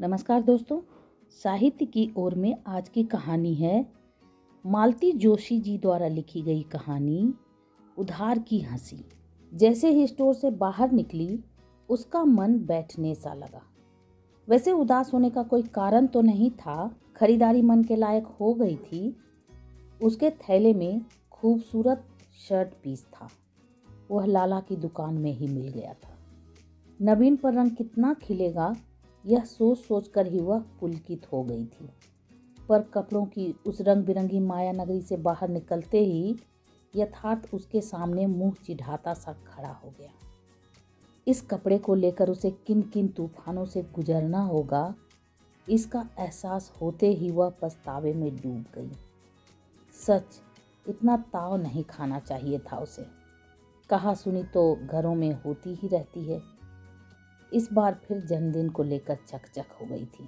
नमस्कार दोस्तों। साहित्य की ओर में आज की कहानी है मालती जोशी जी द्वारा लिखी गई कहानी उधार की हंसी। जैसे ही स्टोर से बाहर निकली उसका मन बैठने सा लगा। वैसे उदास होने का कोई कारण तो नहीं था, खरीदारी मन के लायक हो गई थी। उसके थैले में खूबसूरत शर्ट पीस था, वह लाला की दुकान में ही मिल गया था। नवीन पर रंग कितना खिलेगा यह सोच सोच कर ही वह पुलकित हो गई थी। पर कपड़ों की उस रंग बिरंगी माया नगरी से बाहर निकलते ही यथार्थ उसके सामने मुंह चिढ़ाता सा खड़ा हो गया। इस कपड़े को लेकर उसे किन किन तूफानों से गुजरना होगा, इसका एहसास होते ही वह पछतावे में डूब गई। सच, इतना ताव नहीं खाना चाहिए था उसे। कहा सुनी तो घरों में होती ही रहती है। इस बार फिर जन्मदिन को लेकर चकचक हो गई थी।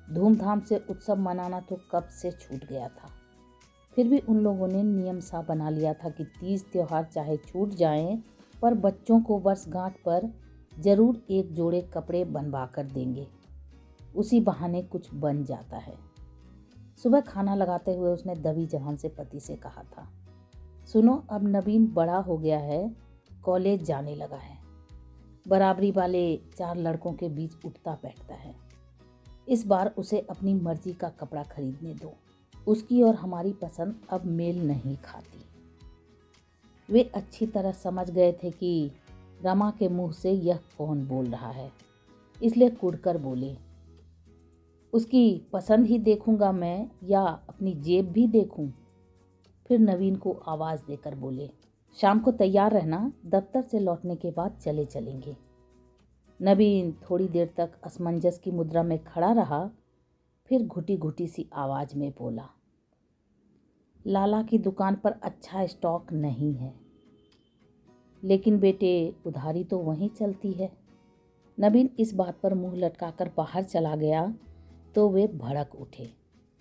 धूमधाम से उत्सव मनाना तो कब से छूट गया था। फिर भी उन लोगों ने नियम सा बना लिया था कि तीज त्योहार चाहे छूट जाएं, पर बच्चों को वर्षगांठ पर जरूर एक जोड़े कपड़े बनवा कर देंगे। उसी बहाने कुछ बन जाता है। सुबह खाना लगाते हुए उसने दबी जबान से पति से कहा था, सुनो, अब नवीन बड़ा हो गया है, कॉलेज जाने लगा है, बराबरी वाले 4 लड़कों के बीच उठता बैठता है। इस बार उसे अपनी मर्जी का कपड़ा खरीदने दो। उसकी और हमारी पसंद अब मेल नहीं खाती। वे अच्छी तरह समझ गए थे कि रमा के मुंह से यह कौन बोल रहा है, इसलिए कुड़कर बोले, उसकी पसंद ही देखूंगा मैं या अपनी जेब भी देखूं। फिर नवीन को आवाज देकर बोले, शाम को तैयार रहना, दफ्तर से लौटने के बाद चलेंगे। नवीन थोड़ी देर तक असमंजस की मुद्रा में खड़ा रहा, फिर घुटी घुटी सी आवाज में बोला, लाला की दुकान पर अच्छा स्टॉक नहीं है, लेकिन बेटे उधारी तो वहीं चलती है। नवीन इस बात पर मुंह लटकाकर बाहर चला गया तो वे भड़क उठे।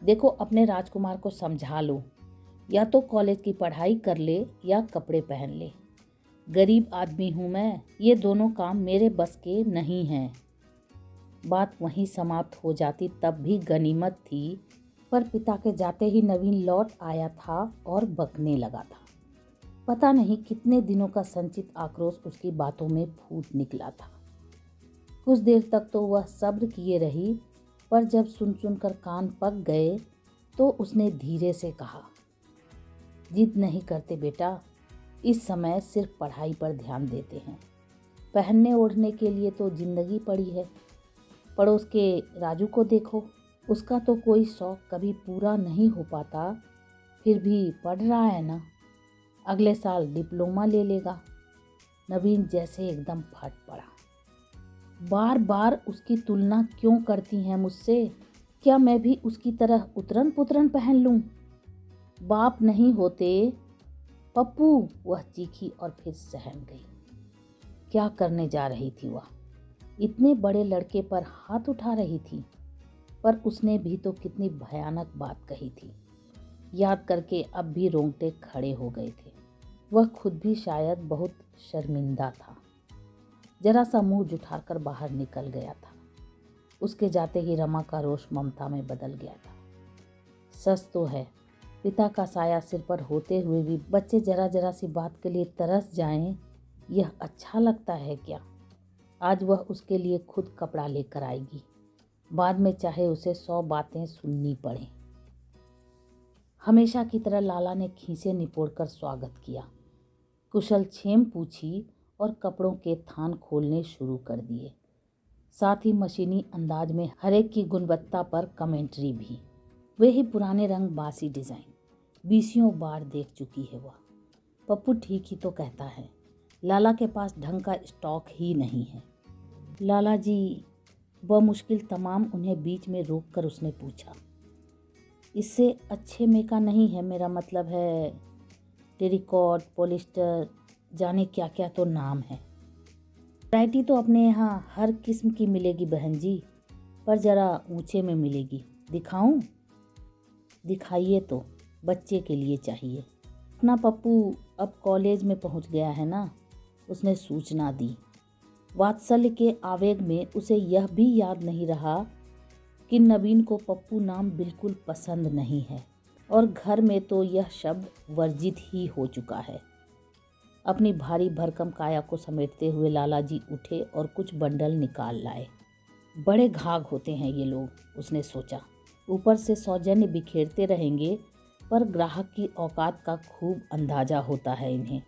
देखो, अपने राजकुमार को समझा लो, या तो कॉलेज की पढ़ाई कर ले या कपड़े पहन ले। गरीब आदमी हूं मैं, ये दोनों काम मेरे बस के नहीं हैं। बात वहीं समाप्त हो जाती तब भी गनीमत थी, पर पिता के जाते ही नवीन लौट आया था और बकने लगा था। पता नहीं कितने दिनों का संचित आक्रोश उसकी बातों में फूट निकला था। कुछ देर तक तो वह सब्र किए रही, पर जब सुन सुनकर कान पक गए तो उसने धीरे से कहा, जिद नहीं करते बेटा, इस समय सिर्फ पढ़ाई पर ध्यान देते हैं। पहनने ओढ़ने के लिए तो जिंदगी पड़ी है। पड़ोस के राजू को देखो, उसका तो कोई शौक कभी पूरा नहीं हो पाता, फिर भी पढ़ रहा है ना, अगले साल डिप्लोमा ले लेगा। नवीन जैसे एकदम फट पड़ा। बार बार उसकी तुलना क्यों करती हैं मुझसे? क्या मैं भी उसकी तरह उतरन पुतरन पहन लूं? बाप नहीं होते पप्पू, वह चीखी और फिर सहम गई। क्या करने जा रही थी वह? इतने बड़े लड़के पर हाथ उठा रही थी, पर उसने भी तो कितनी भयानक बात कही थी। याद करके अब भी रोंगटे खड़े हो गए थे। वह खुद भी शायद बहुत शर्मिंदा था। जरा सा मुंह जुठाकर बाहर निकल गया था। उसके जाते ही रमा का रोष ममता में बदल गया था। सच तो है, पिता का साया सिर पर होते हुए भी बच्चे जरा जरा सी बात के लिए तरस जाएं, यह अच्छा लगता है क्या? आज वह उसके लिए खुद कपड़ा लेकर आएगी, बाद में चाहे उसे 100 बातें सुननी पड़े। हमेशा की तरह लाला ने खीसे निपोड़कर स्वागत किया, कुशल क्षेम पूछी और कपड़ों के थान खोलने शुरू कर दिए। साथ ही मशीनी अंदाज में हर एक की गुणवत्ता पर कमेंट्री भी। वे ही पुराने रंग, बासी डिजाइन 20 बार देख चुकी है वह। पप्पू ठीक ही तो कहता है, लाला के पास ढंग का स्टॉक ही नहीं है। लाला जी, वह मुश्किल तमाम उन्हें बीच में रोककर उसने पूछा, इससे अच्छे में का नहीं है? मेरा मतलब है टेरिकॉट, पॉलिस्टर, जाने क्या क्या तो नाम है। वैरायटी तो अपने यहाँ हर किस्म की मिलेगी बहन जी, पर ज़रा ऊंचे में मिलेगी। दिखाऊं? दिखाइए तो, बच्चे के लिए चाहिए। अपना पप्पू अब कॉलेज में पहुंच गया है ना, उसने सूचना दी। वात्सल्य के आवेग में उसे यह भी याद नहीं रहा कि नवीन को पप्पू नाम बिल्कुल पसंद नहीं है और घर में तो यह शब्द वर्जित ही हो चुका है। अपनी भारी भरकम काया को समेटते हुए लालाजी उठे और कुछ बंडल निकाल लाए। बड़े घाघ होते हैं ये लोग, उसने सोचा। ऊपर से सौजन्य बिखेरते रहेंगे, पर ग्राहक की औकात का खूब अंदाजा होता है इन्हें।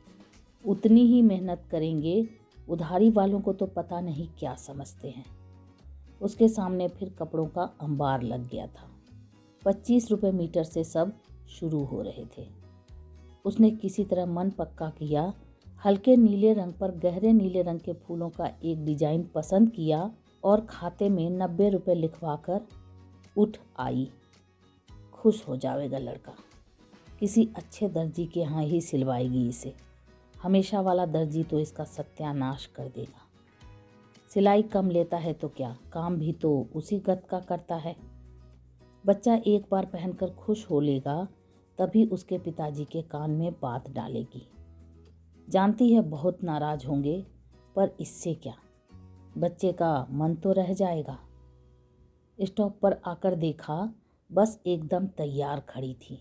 उतनी ही मेहनत करेंगे, उधारी वालों को तो पता नहीं क्या समझते हैं। उसके सामने फिर कपड़ों का अंबार लग गया था। 25 रुपये मीटर से सब शुरू हो रहे थे। उसने किसी तरह मन पक्का किया, हल्के नीले रंग पर गहरे नीले रंग के फूलों का एक डिजाइन पसंद किया और खाते में 90 रुपये लिखवाकर उठ आई। खुश हो जाएगा लड़का, किसी अच्छे दर्जी के यहाँ ही सिलवाएगी इसे। हमेशा वाला दर्जी तो इसका सत्यानाश कर देगा। सिलाई कम लेता है तो क्या, काम भी तो उसी गत का करता है। बच्चा एक बार पहनकर खुश हो लेगा, तभी उसके पिताजी के कान में बात डालेगी। जानती है बहुत नाराज होंगे, पर इससे क्या, बच्चे का मन तो रह जाएगा। स्टॉप पर आकर देखा, बस एकदम तैयार खड़ी थी।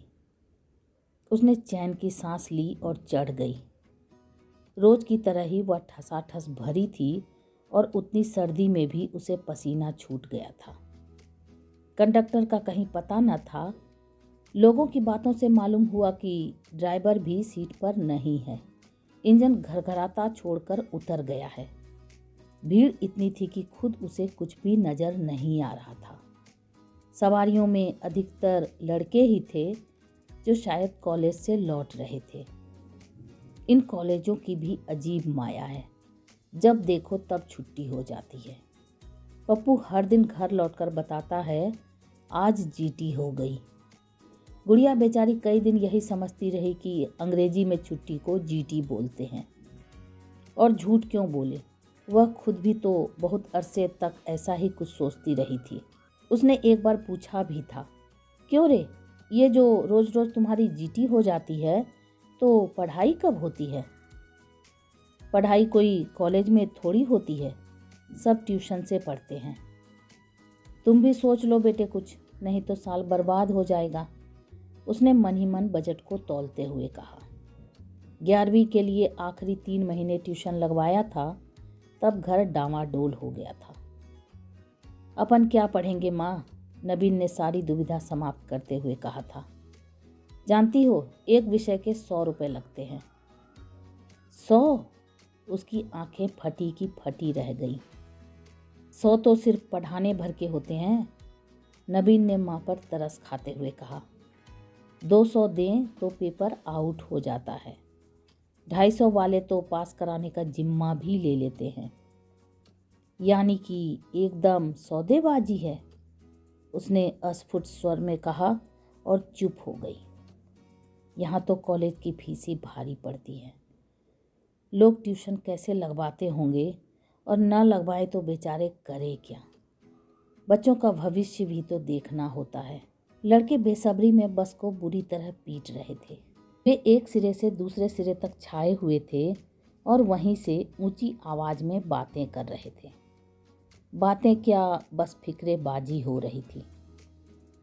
उसने चैन की सांस ली और चढ़ गई। रोज की तरह ही वह ठसाठस भरी थी और उतनी सर्दी में भी उसे पसीना छूट गया था। कंडक्टर का कहीं पता न था। लोगों की बातों से मालूम हुआ कि ड्राइवर भी सीट पर नहीं है। इंजन घरघराता छोड़कर उतर गया है। भीड़ इतनी थी कि खुद उसे कुछ भी नजर नहीं आ रहा था। सवारियों में अधिकतर लड़के ही थे जो शायद कॉलेज से लौट रहे थे। इन कॉलेजों की भी अजीब माया है, जब देखो तब छुट्टी हो जाती है। पप्पू हर दिन घर लौटकर बताता है, आज जीटी हो गई। गुड़िया बेचारी कई दिन यही समझती रही कि अंग्रेजी में छुट्टी को जीटी बोलते हैं। और झूठ क्यों बोले, वह खुद भी तो बहुत अरसे तक ऐसा ही कुछ सोचती रही थी। उसने एक बार पूछा भी था, क्यों रे, ये जो रोज रोज तुम्हारी जीटी हो जाती है, तो पढ़ाई कब होती है? पढ़ाई कोई कॉलेज में थोड़ी होती है, सब ट्यूशन से पढ़ते हैं। तुम भी सोच लो बेटे कुछ, नहीं तो साल बर्बाद हो जाएगा, उसने मन ही मन बजट को तौलते हुए कहा। 11वीं के लिए आखिरी 3 महीने ट्यूशन लगवाया था, तब घर डामाडोल हो गया था। अपन क्या पढ़ेंगे माँ, नबीन ने सारी दुविधा समाप्त करते हुए कहा था। जानती हो, एक विषय के 100 रुपये लगते हैं। 100? उसकी आंखें फटी की फटी रह गई। 100 तो सिर्फ पढ़ाने भर के होते हैं, नबीन ने माँ पर तरस खाते हुए कहा। 200 दें तो पेपर आउट हो जाता है, 250 वाले तो पास कराने का जिम्मा भी ले लेते हैं। यानी कि एकदम सौदेबाजी है, उसने अस्फुट स्वर में कहा और चुप हो गई। यहाँ तो कॉलेज की फीस ही भारी पड़ती है। लोग ट्यूशन कैसे लगवाते होंगे, और न लगवाए तो बेचारे करे क्या। बच्चों का भविष्य भी तो देखना होता है। लड़के बेसब्री में बस को बुरी तरह पीट रहे थे। वे एक सिरे से दूसरे सिरे तक छाए हुए थे और वहीं से ऊंची आवाज में बातें कर रहे थे। बातें क्या, बस फिक्रेबाजी हो रही थी।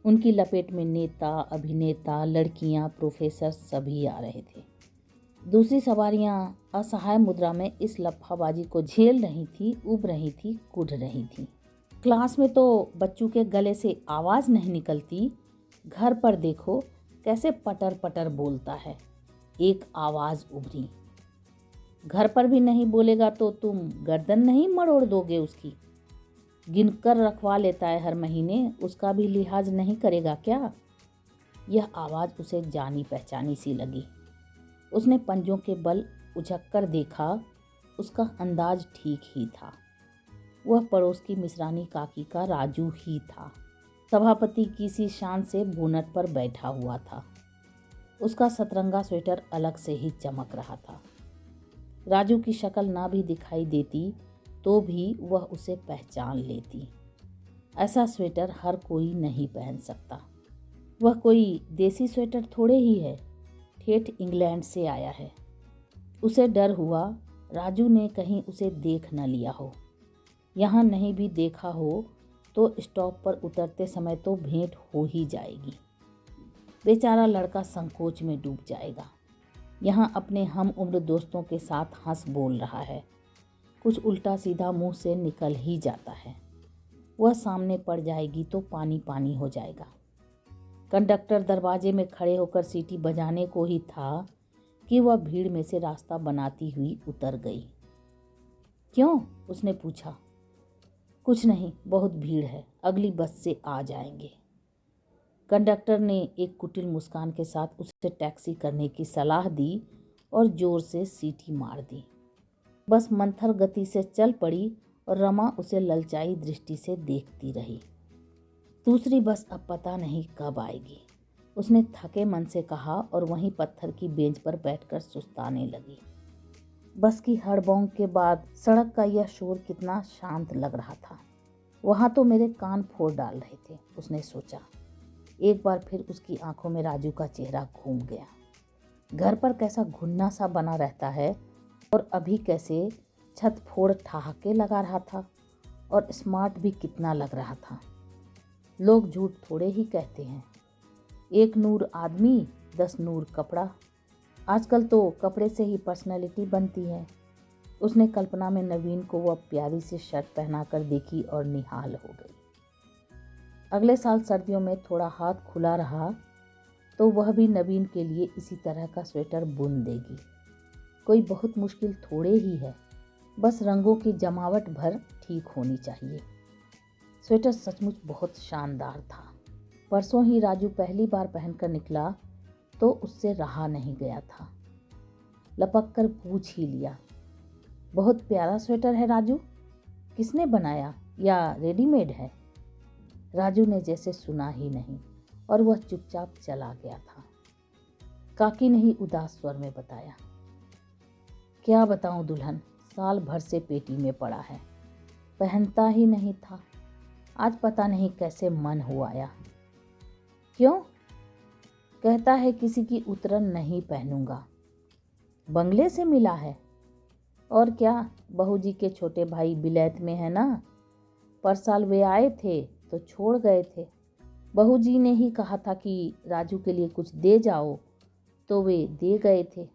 उनकी लपेट में नेता, अभिनेता, लड़कियां, प्रोफेसर सभी आ रहे थे। दूसरी सवारियां असहाय मुद्रा में इस लफाबाजी को झेल रही थी, उब रही थी, कुढ़ रही थी। क्लास में तो बच्चों के गले से आवाज नहीं निकलती, घर पर देखो कैसे पटर पटर बोलता है। एक आवाज उभरी, घर पर भी नहीं बोलेगा तो तुम गर्दन नहीं मरोड़ दोगे उसकी? गिनकर रखवा लेता है हर महीने, उसका भी लिहाज नहीं करेगा क्या? यह आवाज उसे जानी पहचानी सी लगी। उसने पंजों के बल उझक कर देखा, उसका अंदाज ठीक ही था। वह पड़ोस की मिश्रानी काकी का राजू ही था। सभापति किसी शान से बोनट पर बैठा हुआ था। उसका सतरंगा स्वेटर अलग से ही चमक रहा था। राजू की शक्ल ना भी दिखाई देती तो भी वह उसे पहचान लेती। ऐसा स्वेटर हर कोई नहीं पहन सकता। वह कोई देसी स्वेटर थोड़े ही है, ठेठ इंग्लैंड से आया है। उसे डर हुआ, राजू ने कहीं उसे देख न लिया हो। यहाँ नहीं भी देखा हो तो स्टॉप पर उतरते समय तो भेंट हो ही जाएगी। बेचारा लड़का संकोच में डूब जाएगा। यहाँ अपने हम उम्र दोस्तों के साथ हंस बोल रहा है, कुछ उल्टा सीधा मुंह से निकल ही जाता है। वह सामने पड़ जाएगी तो पानी पानी हो जाएगा। कंडक्टर दरवाजे में खड़े होकर सीटी बजाने को ही था कि वह भीड़ में से रास्ता बनाती हुई उतर गई। क्यों? उसने पूछा। कुछ नहीं, बहुत भीड़ है, अगली बस से आ जाएंगे। कंडक्टर ने एक कुटिल मुस्कान के साथ उसे टैक्सी करने की सलाह दी और जोर से सीटी मार दी। बस मंथर गति से चल पड़ी और रमा उसे ललचाई दृष्टि से देखती रही। दूसरी बस अब पता नहीं कब आएगी, उसने थके मन से कहा और वहीं पत्थर की बेंच पर बैठकर सुस्ताने लगी। बस की हड़बौंग के बाद सड़क का यह शोर कितना शांत लग रहा था। वहाँ तो मेरे कान फोड़ डाल रहे थे, उसने सोचा। एक बार फिर उसकी आंखों में राजू का चेहरा घूम गया। घर पर कैसा घुन्ना सा बना रहता है और अभी कैसे छत फोड़ ठहाके लगा रहा था और स्मार्ट भी कितना लग रहा था। लोग झूठ थोड़े ही कहते हैं। 1 नूर आदमी 10 नूर कपड़ा। आजकल तो कपड़े से ही पर्सनैलिटी बनती है। उसने कल्पना में नवीन को वह प्यारी सी शर्ट पहनाकर देखी और निहाल हो गई। अगले साल सर्दियों में थोड़ा हाथ खुला रहा तो वह भी नवीन के लिए इसी तरह का स्वेटर बुन देगी। कोई बहुत मुश्किल थोड़े ही है, बस रंगों की जमावट भर ठीक होनी चाहिए। स्वेटर सचमुच बहुत शानदार था। परसों ही राजू पहली बार पहनकर निकला तो उससे रहा नहीं गया था। लपक कर पूछ ही लिया, बहुत प्यारा स्वेटर है राजू, किसने बनाया या रेडीमेड है? राजू ने जैसे सुना ही नहीं और वह चुपचाप चला गया था। काकी ने ही उदास स्वर में बताया, क्या बताऊं दुल्हन, साल भर से पेटी में पड़ा है, पहनता ही नहीं था। आज पता नहीं कैसे मन हो आया। क्यों? कहता है किसी की उतरन नहीं पहनूंगा। बंगले से मिला है? और क्या, बहू जी के छोटे भाई बिलैत में है ना, पर साल वे आए थे तो छोड़ गए थे। बहू जी ने ही कहा था कि राजू के लिए कुछ दे जाओ, तो वे दे गए थे।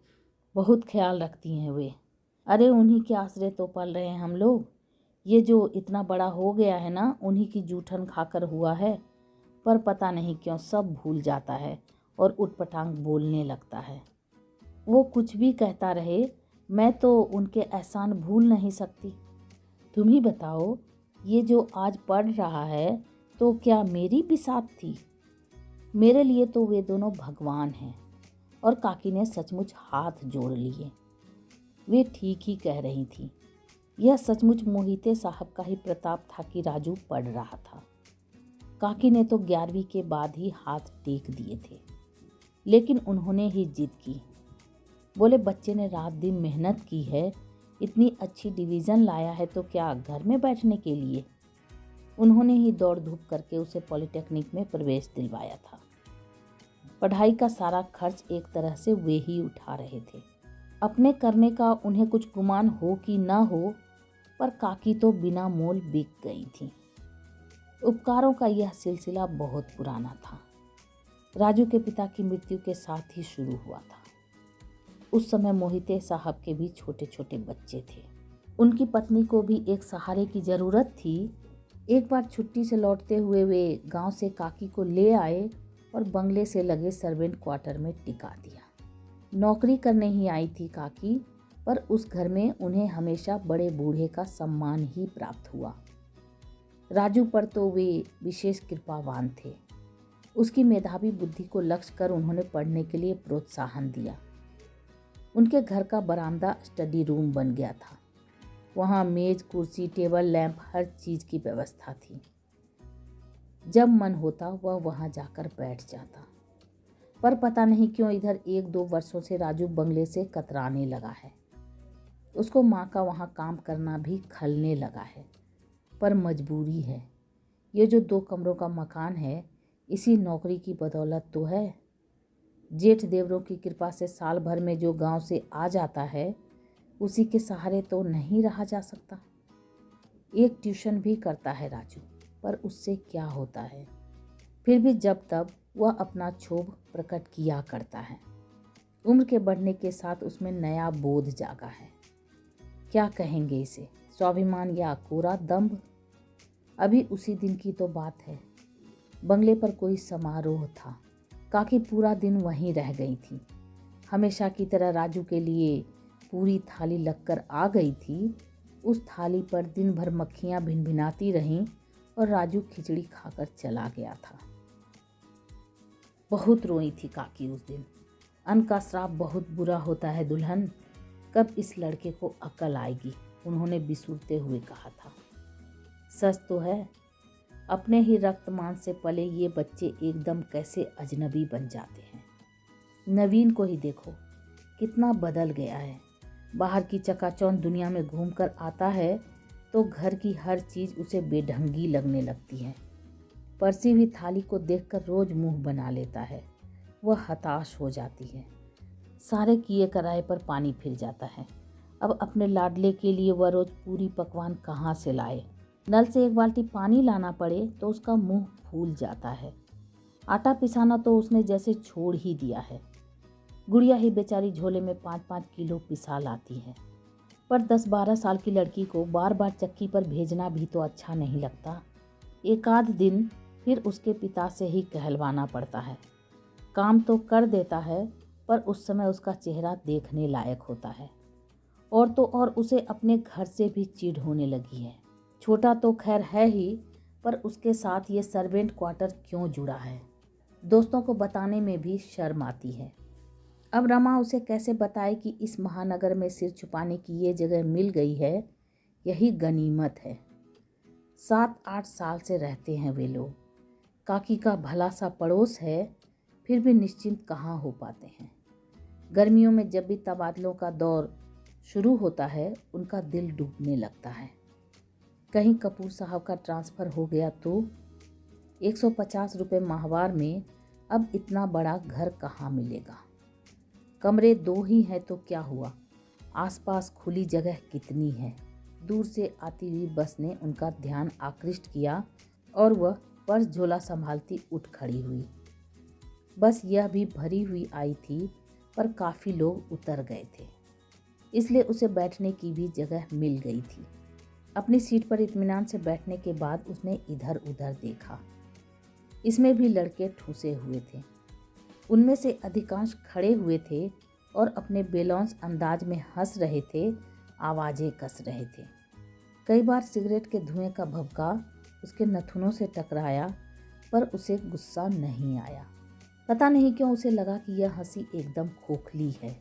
बहुत ख्याल रखती हैं वे। अरे उन्हीं के आसरे तो पल रहे हैं हम लोग। ये जो इतना बड़ा हो गया है ना, उन्हीं की जूठन खाकर हुआ है। पर पता नहीं क्यों सब भूल जाता है और उटपटांग बोलने लगता है। वो कुछ भी कहता रहे, मैं तो उनके एहसान भूल नहीं सकती। तुम ही बताओ, ये जो आज पढ़ रहा है तो क्या मेरी बिसात थी? मेरे लिए तो वे दोनों भगवान हैं। और काकी ने सचमुच हाथ जोड़ लिए। वे ठीक ही कह रही थी। यह सचमुच मोहिते साहब का ही प्रताप था कि राजू पढ़ रहा था। काकी ने तो 11वीं के बाद ही हाथ टेक दिए थे, लेकिन उन्होंने ही जिद की। बोले बच्चे ने रात दिन मेहनत की है, इतनी अच्छी डिवीज़न लाया है तो क्या घर में बैठने के लिए? उन्होंने ही दौड़ धूप करके उसे पॉलिटेक्निक में प्रवेश दिलवाया था। पढ़ाई का सारा खर्च एक तरह से वे ही उठा रहे थे। अपने करने का उन्हें कुछ गुमान हो कि ना हो, पर काकी तो बिना मोल बिक गई थी। उपकारों का यह सिलसिला बहुत पुराना था। राजू के पिता की मृत्यु के साथ ही शुरू हुआ था। उस समय मोहिते साहब के भी छोटे छोटे बच्चे थे। उनकी पत्नी को भी एक सहारे की ज़रूरत थी। एक बार छुट्टी से लौटते हुए वे गांव से काकी को ले आए और बंगले से लगे सर्वेंट क्वार्टर में टिका दिया। नौकरी करने ही आई थी काकी, पर उस घर में उन्हें हमेशा बड़े बूढ़े का सम्मान ही प्राप्त हुआ। राजू पर तो वे विशेष कृपावान थे। उसकी मेधावी बुद्धि को लक्ष्य कर उन्होंने पढ़ने के लिए प्रोत्साहन दिया। उनके घर का बरामदा स्टडी रूम बन गया था। वहाँ मेज, कुर्सी, टेबल, लैंप, हर चीज़ की व्यवस्था थी। जब मन होता वह वहाँ जाकर बैठ जाता। पर पता नहीं क्यों इधर 1-2 वर्षों से राजू बंगले से कतराने लगा है। उसको माँ का वहाँ काम करना भी खलने लगा है, पर मजबूरी है। ये जो 2 कमरों का मकान है, इसी नौकरी की बदौलत तो है। जेठ देवरों की कृपा से साल भर में जो गांव से आ जाता है, उसी के सहारे तो नहीं रहा जा सकता। एक ट्यूशन भी करता है राजू, पर उससे क्या होता है। फिर भी जब तब वह अपना क्षोभ प्रकट किया करता है। उम्र के बढ़ने के साथ उसमें नया बोध जागा है। क्या कहेंगे इसे, स्वाभिमान या कोरा दंभ। अभी उसी दिन की तो बात है। बंगले पर कोई समारोह था। काकी पूरा दिन वहीं रह गई थी। हमेशा की तरह राजू के लिए पूरी थाली लगकर आ गई थी। उस थाली पर दिन भर मक्खियां भिनभिनाती रहीं और राजू खिचड़ी खाकर चला गया था। बहुत रोई थी काकी उस दिन। अन्न का श्राप बहुत बुरा होता है दुल्हन, कब इस लड़के को अकल आएगी, उन्होंने बिसूरते हुए कहा था। सच तो है, अपने ही रक्त मांस से पले ये बच्चे एकदम कैसे अजनबी बन जाते हैं। नवीन को ही देखो, कितना बदल गया है। बाहर की चकाचौंध दुनिया में घूमकर आता है तो घर की हर चीज़ उसे बेढंगी लगने लगती है। परसी हुई थाली को देखकर रोज मुंह बना लेता है। वह हताश हो जाती है। सारे किए कराए पर पानी फिर जाता है। अब अपने लाडले के लिए वह रोज पूरी पकवान कहाँ से लाए। नल से एक बाल्टी पानी लाना पड़े तो उसका मुंह फूल जाता है। आटा पिसाना तो उसने जैसे छोड़ ही दिया है। गुड़िया ही बेचारी झोले में 5-5 किलो पिसा लाती है। पर 10-12 साल की लड़की को बार बार चक्की पर भेजना भी तो अच्छा नहीं लगता। एक आध दिन फिर उसके पिता से ही कहलवाना पड़ता है। काम तो कर देता है, पर उस समय उसका चेहरा देखने लायक होता है। और तो और उसे अपने घर से भी चिढ़ होने लगी है। छोटा तो खैर है ही, पर उसके साथ ये सर्वेंट क्वार्टर क्यों जुड़ा है, दोस्तों को बताने में भी शर्म आती है। अब रमा उसे कैसे बताए कि इस महानगर में सिर छुपाने की ये जगह मिल गई है, यही गनीमत है। 7-8 साल से रहते हैं वे लोग। काकी का भला सा पड़ोस है, फिर भी निश्चिंत कहाँ हो पाते हैं। गर्मियों में जब भी तबादलों का दौर शुरू होता है, उनका दिल डूबने लगता है। कहीं कपूर साहब का ट्रांसफ़र हो गया तो 150 रुपये माहवार में अब इतना बड़ा घर कहाँ मिलेगा। कमरे 2 ही हैं तो क्या हुआ, आसपास खुली जगह कितनी है। दूर से आती हुई बस ने उनका ध्यान आकृष्ट किया और वह पर्स झोला संभालती उठ खड़ी हुई। बस यह भी भरी हुई आई थी, पर काफ़ी लोग उतर गए थे, इसलिए उसे बैठने की भी जगह मिल गई थी। अपनी सीट पर इत्मीनान से बैठने के बाद उसने इधर उधर देखा। इसमें भी लड़के ठूसे हुए थे। उनमें से अधिकांश खड़े हुए थे और अपने बेलौंस अंदाज में हंस रहे थे, आवाज़ें कस रहे थे। कई बार सिगरेट के धुएं का भभका उसके नथुनों से टकराया, पर उसे गुस्सा नहीं आया। पता नहीं क्यों उसे लगा कि यह हंसी एकदम खोखली है।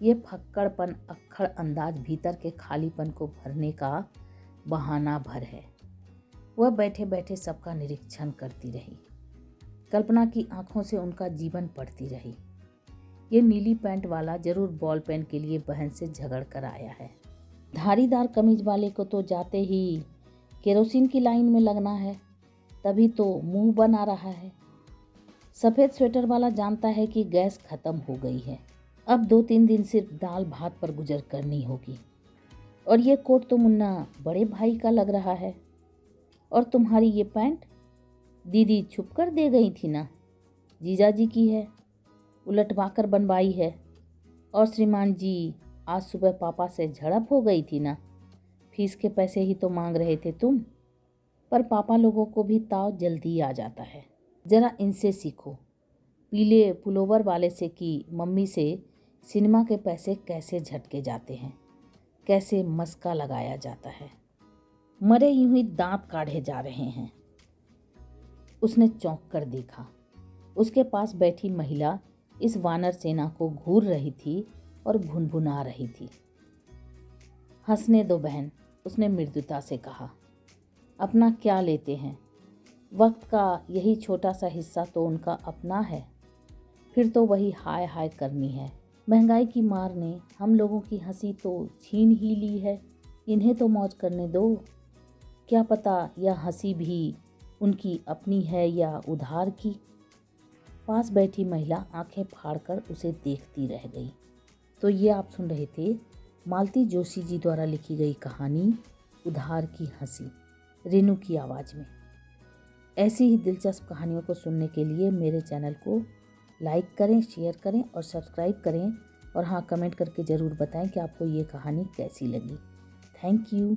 ये फक्कड़पन, अक्खड़ अंदाज भीतर के खालीपन को भरने का बहाना भर है। वह बैठे बैठे सबका निरीक्षण करती रही। कल्पना की आंखों से उनका जीवन पढ़ती रही। ये नीली पैंट वाला जरूर बॉल पेन के लिए बहन से झगड़ कर आया है। धारीदार कमीज वाले को तो जाते ही केरोसिन की लाइन में लगना है, तभी तो मुंह बना रहा है। सफ़ेद स्वेटर वाला जानता है कि गैस खत्म हो गई है, अब 2-3 दिन सिर्फ दाल भात पर गुजर करनी होगी। और ये कोट तो मुन्ना बड़े भाई का लग रहा है। और तुम्हारी ये पैंट दीदी छुप कर दे गई थी ना, जीजाजी की है, उलटवा कर बनवाई है। और श्रीमान जी, आज सुबह पापा से झड़प हो गई थी ना, फीस के पैसे ही तो मांग रहे थे तुम। पर पापा लोगों को भी ताव जल्दी आ जाता है, ज़रा इनसे सीखो। पीले पुलोवर वाले से कि मम्मी से सिनेमा के पैसे कैसे झटके जाते हैं, कैसे मस्का लगाया जाता है। मरे यूं ही दांत काढ़े जा रहे हैं। उसने चौंक कर देखा। उसके पास बैठी महिला इस वानर सेना को घूर रही थी और भुनभुना रही थी। हंसने दो बहन, उसने मृदुता से कहा। अपना क्या लेते हैं, वक्त का यही छोटा सा हिस्सा तो उनका अपना है। फिर तो वही हाय हाय करनी है। महंगाई की मार ने हम लोगों की हंसी तो छीन ही ली है। इन्हें तो मौज करने दो। क्या पता यह हंसी भी उनकी अपनी है या उधार की। पास बैठी महिला आंखें फाड़कर उसे देखती रह गई। तो ये आप सुन रहे थे मालती जोशी जी द्वारा लिखी गई कहानी उधार की हंसी, रेनू की आवाज़ में। ऐसी ही दिलचस्प कहानियों को सुनने के लिए मेरे चैनल को लाइक करें, शेयर करें और सब्सक्राइब करें। और हाँ, कमेंट करके ज़रूर बताएं कि आपको ये कहानी कैसी लगी। Thank you.